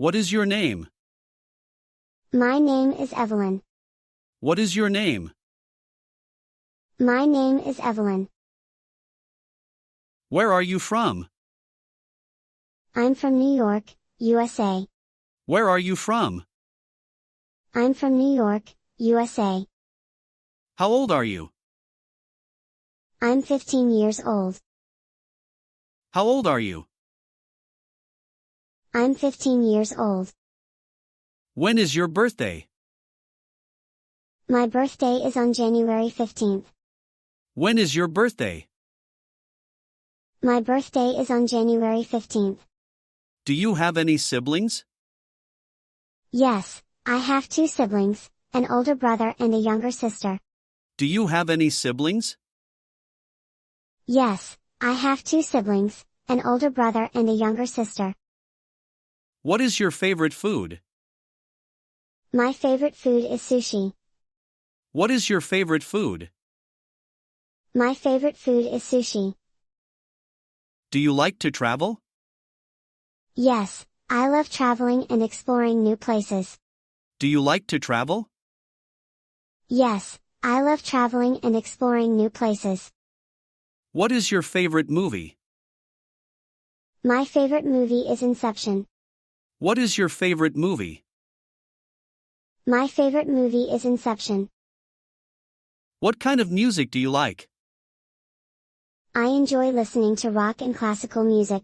What is your name? My name is Evelyn. What is your name? My name is Evelyn. Where are you from? I'm from New York, USA. Where are you from? I'm from New York, USA. How old are you? I'm 15 years old. How old are you? I'm 15 years old. When is your birthday? My birthday is on January 15th. When is your birthday? My birthday is on January 15th. Do you have any siblings? Yes, I have 2 siblings, an older brother and a younger sister. Do you have any siblings? Yes, I have 2 siblings, an older brother and a younger sister. What is your favorite food? My favorite food is sushi. What is your favorite food? My favorite food is sushi. Do you like to travel? Yes, I love traveling and exploring new places. Do you like to travel? Yes, I love traveling and exploring new places. What is your favorite movie? My favorite movie is Inception. What is your favorite movie? My favorite movie is Inception. What kind of music do you like? I enjoy listening to rock and classical music.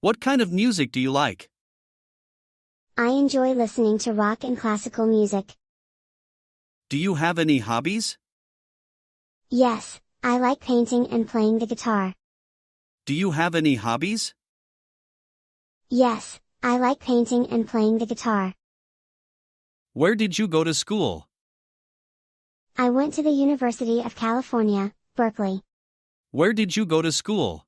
What kind of music do you like? I enjoy listening to rock and classical music. Do you have any hobbies? Yes, I like painting and playing the guitar. Do you have any hobbies? Yes, I like painting and playing the guitar. Where did you go to school? I went to the University of California, Berkeley. Where did you go to school?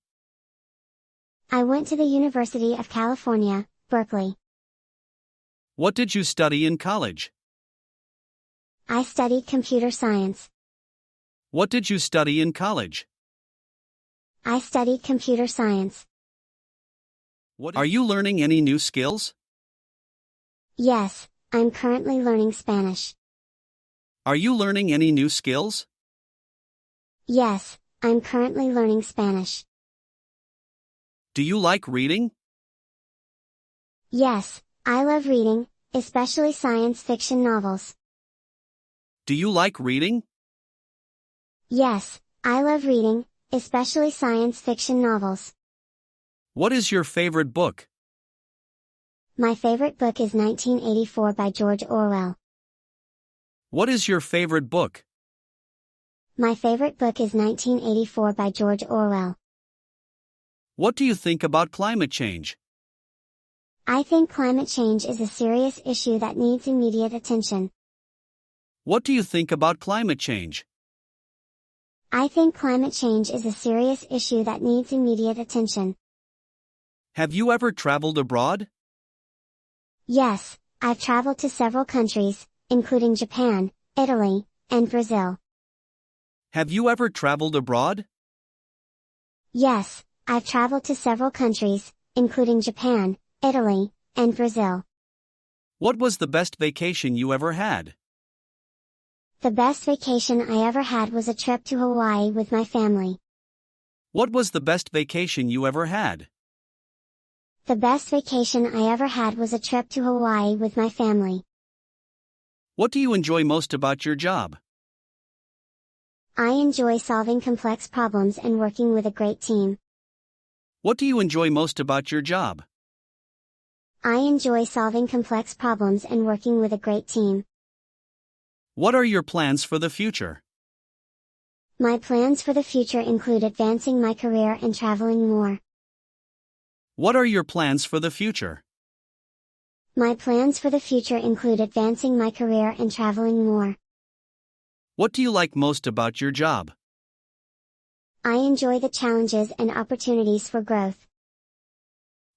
I went to the University of California, Berkeley. What did you study in college? I studied computer science. What did you study in college? I studied computer science. Are you learning any new skills? Yes, I'm currently learning Spanish. Are you learning any new skills? Yes, I'm currently learning Spanish. Do you like reading? Yes, I love reading, especially science fiction novels. Do you like reading? Yes, I love reading, especially science fiction novels. What is your favorite book? My favorite book is 1984 by George Orwell. What is your favorite book? My favorite book is 1984 by George Orwell. What do you think about climate change? I think climate change is a serious issue that needs immediate attention. What do you think about climate change? I think climate change is a serious issue that needs immediate attention. Have you ever traveled abroad? Yes, I've traveled to several countries, including Japan, Italy, and Brazil. Have you ever traveled abroad? Yes, I've traveled to several countries, including Japan, Italy, and Brazil. What was the best vacation you ever had? The best vacation I ever had was a trip to Hawaii with my family. What was the best vacation you ever had? The best vacation I ever had was a trip to Hawaii with my family. What do you enjoy most about your job? I enjoy solving complex problems and working with a great team. What do you enjoy most about your job? I enjoy solving complex problems and working with a great team. What are your plans for the future? My plans for the future include advancing my career and traveling more. What are your plans for the future? My plans for the future include advancing my career and traveling more. What do you like most about your job? I enjoy the challenges and opportunities for growth.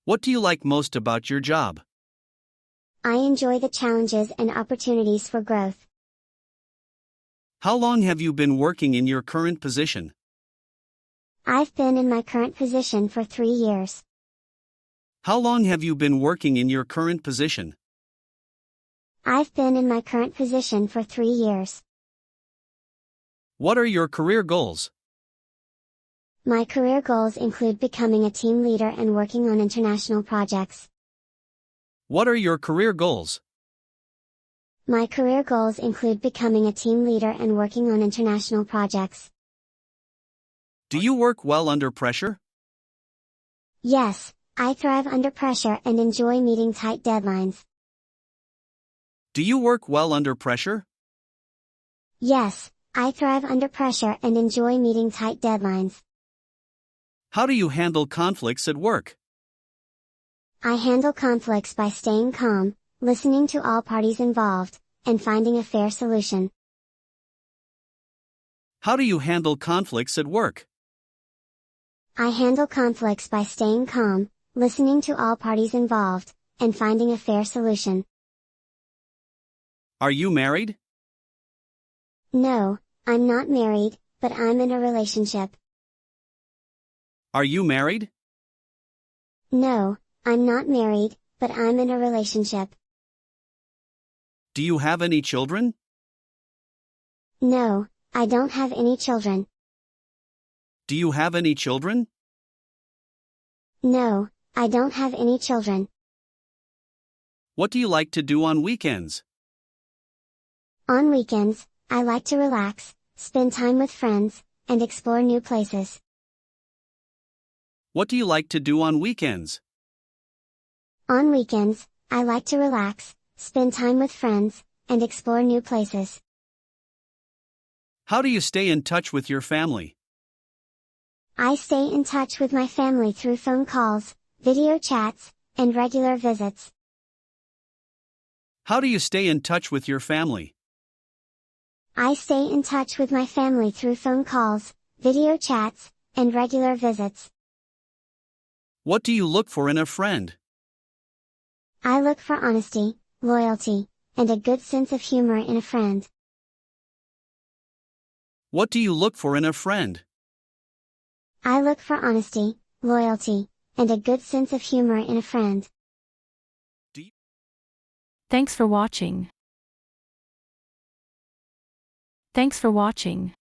What do you like most about your job? I enjoy the challenges and opportunities for growth. How long have you been working in your current position? I've been in my current position for 3 years. How long have you been working in your current position? I've been in my current position for 3 years. What are your career goals? My career goals include becoming a team leader and working on international projects. What are your career goals? My career goals include becoming a team leader and working on international projects. Do you work well under pressure? Yes, I thrive under pressure and enjoy meeting tight deadlines. Do you work well under pressure? Yes, I thrive under pressure and enjoy meeting tight deadlines. How do you handle conflicts at work? I handle conflicts by staying calm, listening to all parties involved, and finding a fair solution. How do you handle conflicts at work? I handle conflicts by staying calm, listening to all parties involved, and finding a fair solution. Are you married? No, I'm not married, but I'm in a relationship. Are you married? No, I'm not married, but I'm in a relationship. Do you have any children? No, I don't have any children. Do you have any children? No, I don't have any children. What do you like to do on weekends? On weekends, I like to relax, spend time with friends, and explore new places. What do you like to do on weekends? On weekends, I like to relax, spend time with friends, and explore new places. How do you stay in touch with your family? I stay in touch with my family through phone calls, video chats, and regular visits. How do you stay in touch with your family? I stay in touch with my family through phone calls, video chats, and regular visits. What do you look for in a friend? I look for honesty, loyalty, and a good sense of humor in a friend. What do you look for in a friend? I look for honesty, loyalty, and a good sense of humor in a friend. Thanks for watching. Thanks for watching.